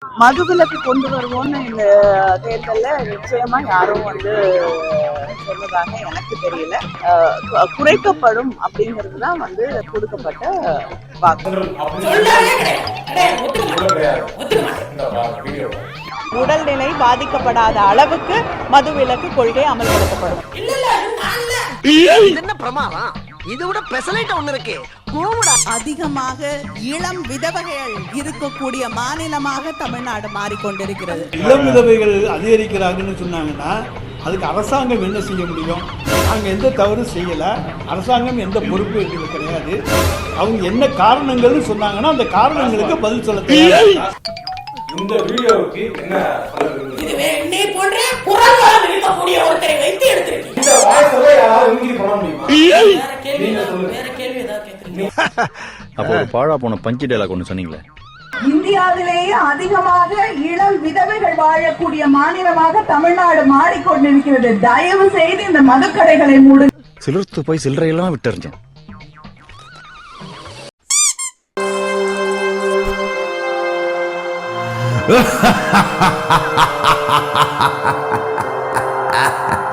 மதுவிலக்கு கொண்டு வருவோம்னு இந்த தேர்தல்ல நிச்சயமா யாரும் சொன்னதாக எனக்கு தெரியல. குறைக்கப்படும் அப்படிங்கிறது தான் கொடுக்கப்பட்ட வாக்கு. உடல்நிலை பாதிக்கப்படாத அளவுக்கு மதுவிலக்கு கொள்கை அமல்படுத்தப்படும். என்ன பிரமாதம், இதை விட பெசலைட் ஒண்ணு இருக்கு. அதிகமாக இளம் விதவைகள் இருக்கக்கூடிய மாநிலமாக தமிழ்நாடு மாறிக்கொண்டிருக்கிறது. இளம் விதவைகள் அதிகரிக்கிறாங்கன்னு சொன்னாங்கன்னா அதுக்கு அரசாங்கம் என்ன செய்ய முடியும்? நாங்கள் எந்த தவறும் செய்யலை, அரசாங்கம் எந்த பொறுப்பு இருக்கிறது கிடையாது. அவங்க என்ன காரணங்கள்னு சொன்னாங்கன்னா அந்த காரணங்களுக்கு பதில் சொல்ல தெரியாது. இந்த வீடியோவுக்கு என்ன நீ போன்ற குரல் வளம் இருக்கக்கூடிய ஒருத்தரை வைத்து எடுத்திருக்கீங்க. இந்த வாய்ஸை யாராவது இன்கிரி பண்ண முடியுமா? வேற கேள்வி ஏதாவது கேக்குறீங்க? அப்போ ஒரு பாழா போன பஞ்சு டயலாக் ஒன்று சொன்னீங்களே. இந்தியாவிலேயே அதிகமாக இளம் விதவைகள் வாழக்கூடிய மாநிலமாக தமிழ்நாடு மாறிக்கொண்டிருக்கிறது. தயவு செய்து இந்த மதுக்கடைகளை மூடு. சிலிர்த்து போய் சில்லறையெல்லாம் விட்டுறிஞ்சேன். Ha ha ha ha ha ha ha ha ha ha ha.